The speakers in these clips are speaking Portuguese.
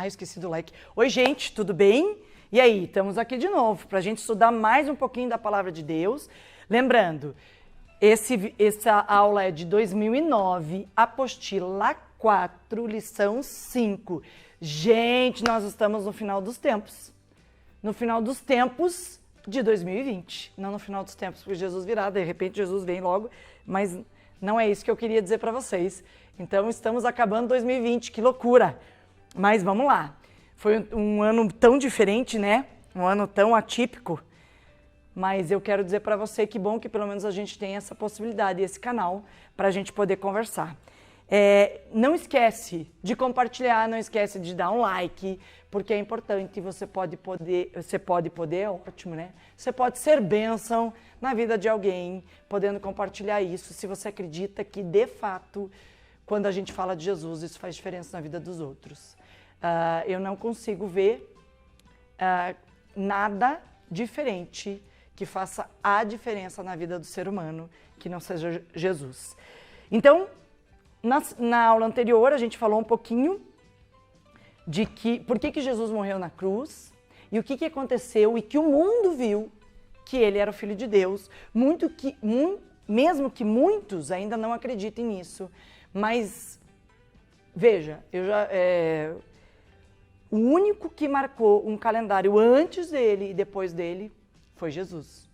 esqueci do like. Oi, gente, tudo bem? E aí, estamos aqui de novo para a gente estudar mais um pouquinho da Palavra de Deus. Lembrando, essa aula é de 2009, apostila 4, lição 5. Gente, nós estamos no final dos tempos. No final dos tempos de 2020. Não no final dos tempos, porque Jesus virá, de repente Jesus vem logo, mas não é isso que eu queria dizer para vocês. Então, estamos acabando 2020, que loucura! Mas vamos lá. Foi um ano tão diferente, né? Um ano tão atípico. Mas eu quero dizer para você que bom que pelo menos a gente tem essa possibilidade, esse canal, para a gente poder conversar. Não esquece de compartilhar, não esquece de dar um like, porque é importante, você pode poder, é ótimo, né? Você pode ser bênção na vida de alguém, podendo compartilhar isso, se você acredita que, de fato, quando a gente fala de Jesus, isso faz diferença na vida dos outros. Eu não consigo ver nada diferente que faça a diferença na vida do ser humano, que não seja Jesus. Então, na aula anterior, a gente falou um pouquinho de por que Jesus morreu na cruz e o que aconteceu e que o mundo viu que ele era o Filho de Deus, mesmo que muitos ainda não acreditem nisso. Mas, veja, o único que marcou um calendário antes dele e depois dele foi Jesus.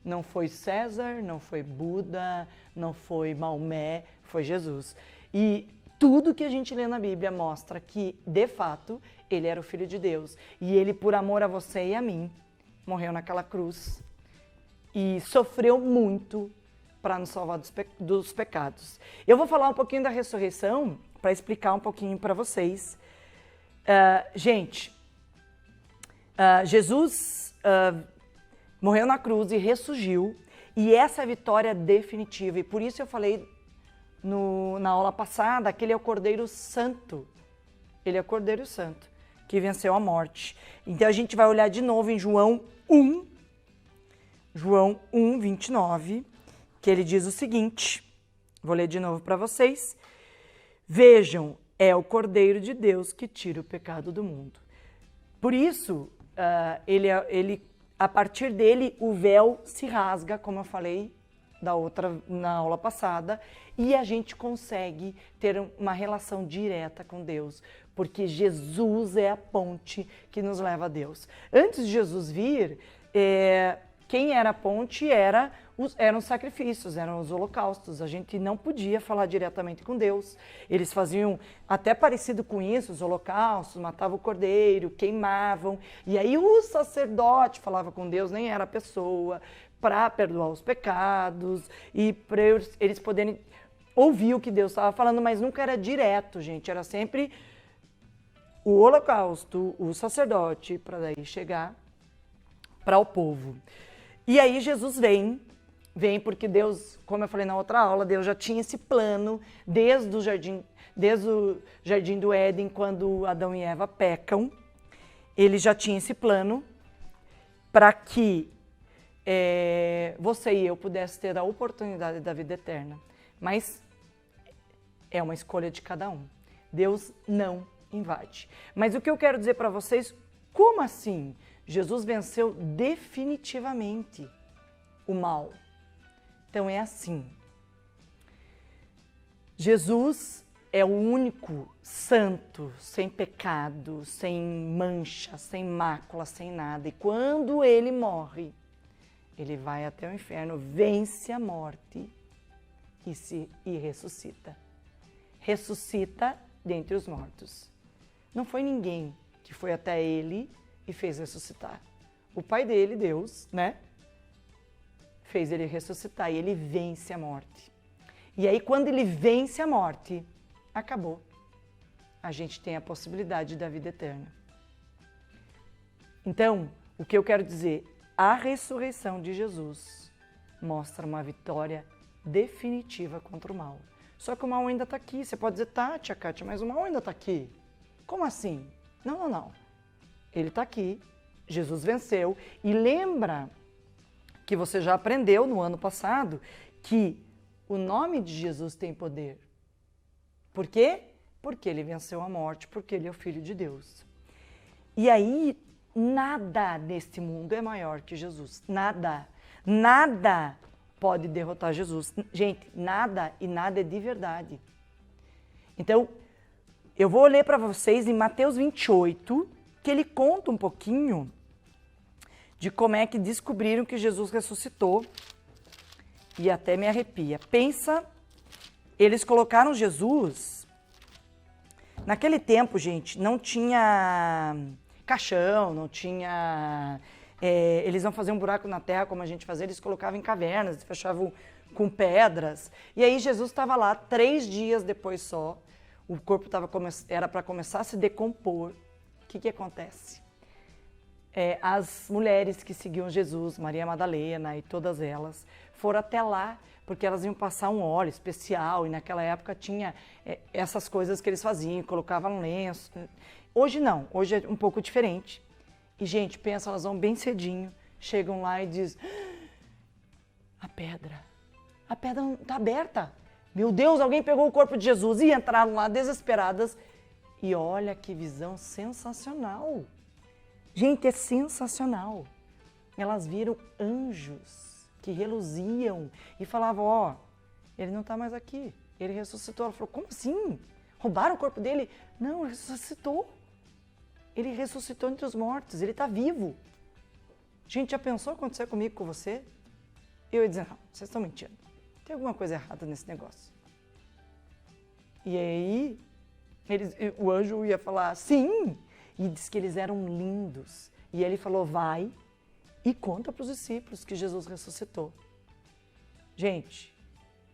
Não foi César, não foi Buda, não foi Maomé, foi Jesus. E tudo que a gente lê na Bíblia mostra que, de fato, ele era o Filho de Deus. E ele, por amor a você e a mim, morreu naquela cruz e sofreu muito para nos salvar dos pecados. Eu vou falar um pouquinho da ressurreição para explicar um pouquinho para vocês. Jesus morreu na cruz e ressurgiu, e essa é a vitória definitiva. E por isso eu falei na aula passada que ele é o Cordeiro Santo. Ele é o Cordeiro Santo que venceu a morte. Então a gente vai olhar de novo em João 1, 29, que ele diz o seguinte, vou ler de novo para vocês. Vejam, é o Cordeiro de Deus que tira o pecado do mundo. Por isso, a partir dele, o véu se rasga, como eu falei na aula passada, e a gente consegue ter uma relação direta com Deus, porque Jesus é a ponte que nos leva a Deus. Antes de Jesus vir, quem era a ponte eram os sacrifícios, eram os holocaustos. A gente não podia falar diretamente com Deus. Eles faziam até parecido com isso, os holocaustos, matavam o cordeiro, queimavam. E aí o sacerdote falava com Deus, nem era a pessoa, para perdoar os pecados e para eles poderem ouvir o que Deus estava falando, mas nunca era direto, gente. Era sempre o holocausto, o sacerdote, para daí chegar para o povo. E aí Jesus vem porque Deus, como eu falei na outra aula, Deus já tinha esse plano desde o jardim do Éden, quando Adão e Eva pecam. Ele já tinha esse plano para que você e eu pudesse ter a oportunidade da vida eterna. Mas é uma escolha de cada um. Deus não invade. Mas o que eu quero dizer para vocês, como assim? Jesus venceu definitivamente o mal. Então é assim. Jesus é o único santo, sem pecado, sem mancha, sem mácula, sem nada. E quando ele morre, ele vai até o inferno, vence a morte e ressuscita. Ressuscita dentre os mortos. Não foi ninguém que foi até ele e fez ressuscitar. O pai dele, Deus, né? Fez ele ressuscitar e ele vence a morte. E aí, quando ele vence a morte, acabou. A gente tem a possibilidade da vida eterna. Então, o que eu quero dizer? A ressurreição de Jesus mostra uma vitória definitiva contra o mal. Só que o mal ainda está aqui. Você pode dizer, tá, tia Kátia, mas o mal ainda está aqui. Como assim? Não. Ele está aqui, Jesus venceu. E lembra que você já aprendeu no ano passado que o nome de Jesus tem poder. Por quê? Porque ele venceu a morte, porque ele é o Filho de Deus. E aí, nada neste mundo é maior que Jesus. Nada. Nada pode derrotar Jesus. Gente, nada e nada é de verdade. Então, eu vou ler para vocês em Mateus 28, que ele conta um pouquinho de como é que descobriram que Jesus ressuscitou. E até me arrepia. Pensa, eles colocaram Jesus... Naquele tempo, gente, não tinha caixão, não tinha... eles não faziam um buraco na terra como a gente fazia, eles colocavam em cavernas, fechavam com pedras. E aí Jesus estava lá 3 dias depois só, o corpo era para começar a se decompor. O que acontece? As mulheres que seguiam Jesus, Maria Madalena e todas elas, foram até lá, porque elas iam passar um óleo especial, e naquela época tinha essas coisas que eles faziam, colocavam lenço. Hoje não, hoje é um pouco diferente. E, gente, pensa, elas vão bem cedinho, chegam lá e dizem, a pedra não está aberta. Meu Deus, alguém pegou o corpo de Jesus, e entraram lá desesperadas. E olha que visão sensacional. Gente, é sensacional. Elas viram anjos que reluziam e falavam, ó, ele não está mais aqui, ele ressuscitou. Ela falou, como assim? Roubaram o corpo dele? Não, ele ressuscitou. Ele ressuscitou entre os mortos, ele está vivo. Gente, já pensou acontecer comigo, com você? Eu ia dizer, não, vocês estão mentindo. Tem alguma coisa errada nesse negócio. E aí, o anjo ia falar, sim. E disse que eles eram lindos. E ele falou, vai e conta para os discípulos que Jesus ressuscitou. Gente,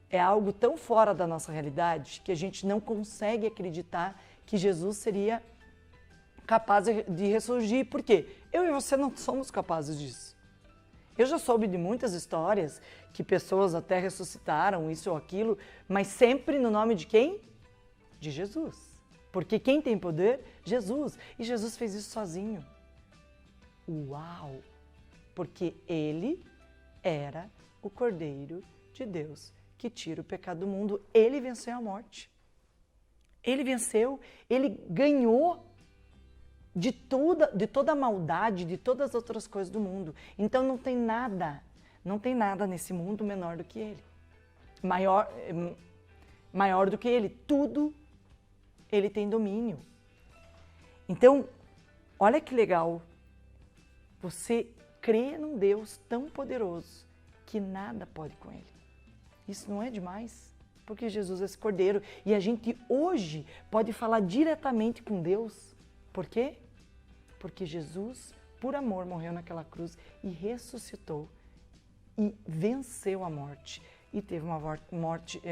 é algo tão fora da nossa realidade que a gente não consegue acreditar que Jesus seria capaz de ressurgir. Por quê? Eu e você não somos capazes disso. Eu já soube de muitas histórias que pessoas até ressuscitaram isso ou aquilo, mas sempre no nome de quem? De Jesus. Porque quem tem poder? Jesus. E Jesus fez isso sozinho. Uau! Porque ele era o Cordeiro de Deus que tira o pecado do mundo. Ele venceu a morte. Ele venceu, ele ganhou de toda a maldade, de todas as outras coisas do mundo. Então não tem nada nesse mundo menor do que ele. Maior do que ele. Tudo ele tem domínio. Então, olha que legal. Você crê num Deus tão poderoso que nada pode com ele. Isso não é demais? Porque Jesus é esse Cordeiro. E a gente hoje pode falar diretamente com Deus. Por quê? Porque Jesus, por amor, morreu naquela cruz e ressuscitou e venceu a morte. E teve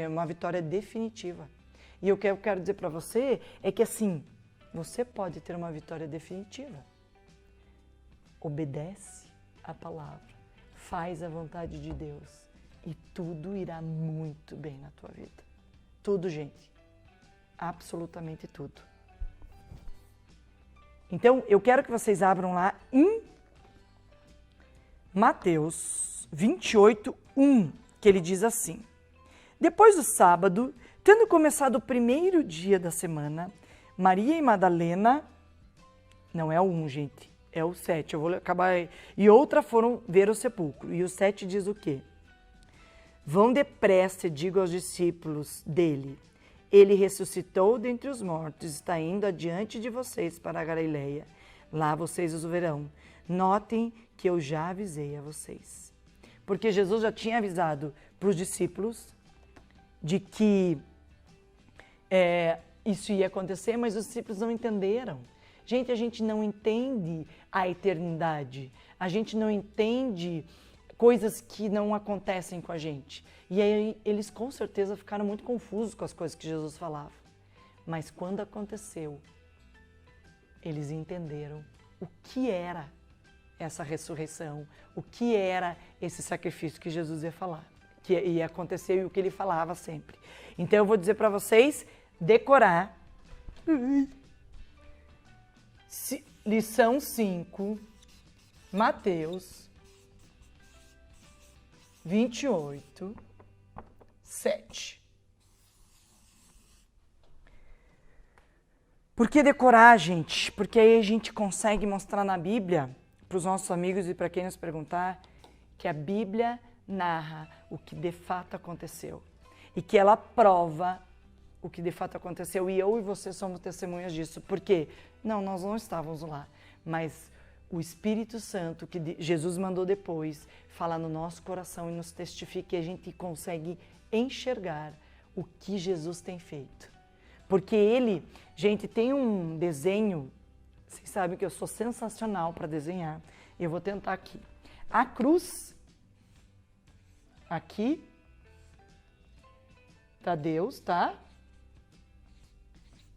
uma vitória definitiva. E o que eu quero dizer para você é que assim, você pode ter uma vitória definitiva. Obedece a palavra, faz a vontade de Deus e tudo irá muito bem na tua vida. Tudo, gente. Absolutamente tudo. Então, eu quero que vocês abram lá em Mateus 28, 1, que ele diz assim: depois do sábado, tendo começado o primeiro dia da semana, Maria e Madalena, não é o 1, gente, é o 7, eu vou acabar, e outra foram ver o sepulcro. E o 7 diz o quê? Vão depressa e digo aos discípulos dele, ele ressuscitou dentre os mortos, está indo adiante de vocês para a Galileia. Lá vocês o verão. Notem que eu já avisei a vocês. Porque Jesus já tinha avisado para os discípulos de que isso ia acontecer, mas os discípulos não entenderam. Gente, a gente não entende a eternidade. A gente não entende coisas que não acontecem com a gente. E aí eles com certeza ficaram muito confusos com as coisas que Jesus falava. Mas quando aconteceu, eles entenderam o que era essa ressurreição, o que era esse sacrifício que Jesus ia falar, que ia acontecer e o que ele falava sempre. Então eu vou dizer para vocês decorar. Lição 5, Mateus 28, 7. Por que decorar, gente? Porque aí a gente consegue mostrar na Bíblia, para os nossos amigos e para quem nos perguntar, que a Bíblia narra o que de fato aconteceu. E que ela prova o que de fato aconteceu. E eu e você somos testemunhas disso. Por quê? Não, nós não estávamos lá. Mas o Espírito Santo, que Jesus mandou depois, fala no nosso coração e nos testifica, e a gente consegue enxergar o que Jesus tem feito. Porque ele, gente, tem um desenho, vocês sabem que eu sou sensacional para desenhar. Eu vou tentar aqui. A cruz, aqui, tá Deus, tá?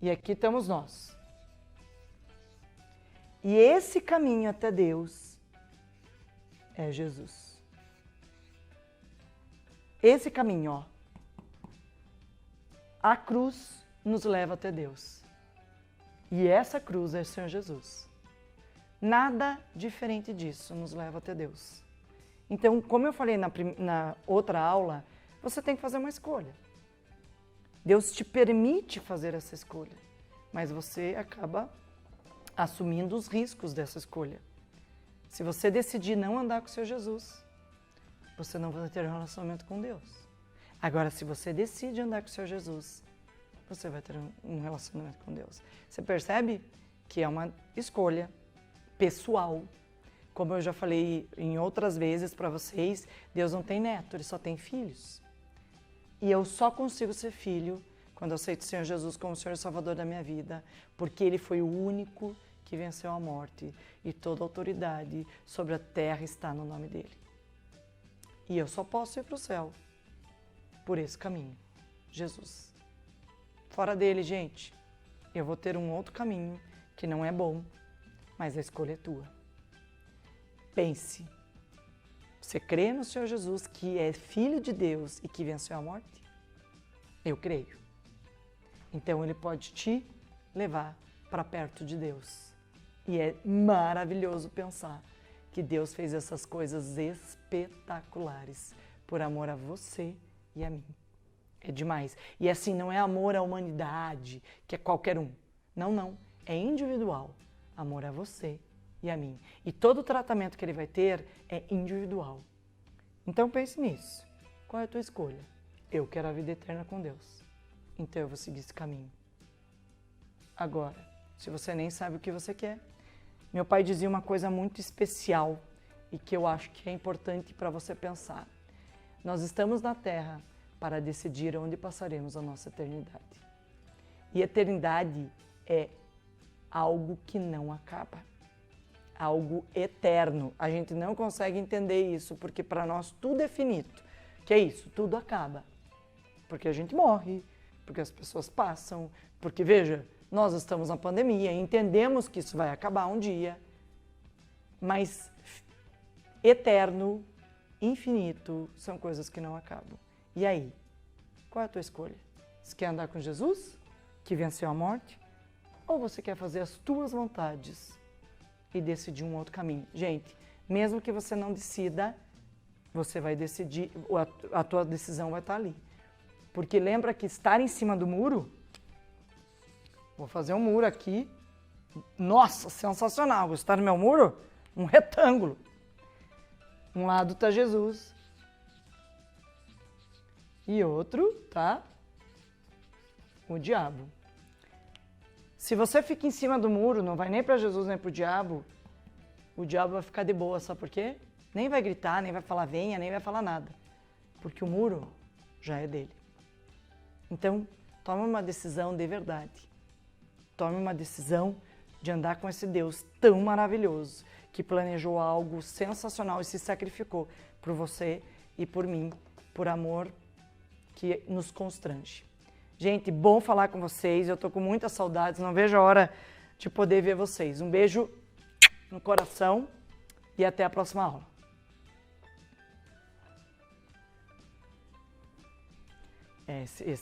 E aqui estamos nós. E esse caminho até Deus é Jesus. Esse caminho, ó. A cruz nos leva até Deus. E essa cruz é o Senhor Jesus. Nada diferente disso nos leva até Deus. Então, como eu falei na outra aula, você tem que fazer uma escolha. Deus te permite fazer essa escolha, mas você acaba assumindo os riscos dessa escolha. Se você decidir não andar com o Senhor Jesus, você não vai ter um relacionamento com Deus. Agora, se você decide andar com o Senhor Jesus, você vai ter um relacionamento com Deus. Você percebe que é uma escolha pessoal. Como eu já falei em outras vezes para vocês, Deus não tem neto, Ele só tem filhos. E eu só consigo ser filho quando eu aceito o Senhor Jesus como o Senhor e Salvador da minha vida, porque Ele foi o único que venceu a morte e toda autoridade sobre a terra está no nome dEle. E eu só posso ir para o céu por esse caminho, Jesus. Fora dele, gente, eu vou ter um outro caminho que não é bom, mas a escolha é tua. Pense, você crê no Senhor Jesus que é Filho de Deus e que venceu a morte? Eu creio. Então Ele pode te levar para perto de Deus. E é maravilhoso pensar que Deus fez essas coisas espetaculares por amor a você e a mim. É demais. E assim, não é amor à humanidade, que é qualquer um. Não, não. É individual. Amor a você e a mim. E todo o tratamento que Ele vai ter é individual. Então pense nisso. Qual é a tua escolha? Eu quero a vida eterna com Deus. Então eu vou seguir esse caminho. Agora, se você nem sabe o que você quer, meu pai dizia uma coisa muito especial e que eu acho que é importante para você pensar. Nós estamos na Terra para decidir onde passaremos a nossa eternidade. E eternidade é algo que não acaba, algo eterno. A gente não consegue entender isso, porque para nós tudo é finito. Que é isso? Tudo acaba. Porque a gente morre, porque as pessoas passam, porque, veja, nós estamos na pandemia, entendemos que isso vai acabar um dia, mas eterno, infinito, são coisas que não acabam. E aí, qual é a tua escolha? Você quer andar com Jesus, que venceu a morte? Ou você quer fazer as tuas vontades e decidir um outro caminho? Gente, mesmo que você não decida, você vai decidir, a tua decisão vai estar ali. Porque lembra que estar em cima do muro, vou fazer um muro aqui, nossa, sensacional, gostar do meu muro? Um retângulo. Um lado está Jesus. E outro, tá? O diabo. Se você fica em cima do muro, não vai nem para Jesus nem para o diabo vai ficar de boa, sabe por quê? Nem vai gritar, nem vai falar venha, nem vai falar nada. Porque o muro já é dele. Então, tome uma decisão de verdade. Tome uma decisão de andar com esse Deus tão maravilhoso, que planejou algo sensacional e se sacrificou por você e por mim, por amor que nos constrange. Gente, bom falar com vocês, eu tô com muitas saudades, não vejo a hora de poder ver vocês. Um beijo no coração e até a próxima aula. Esse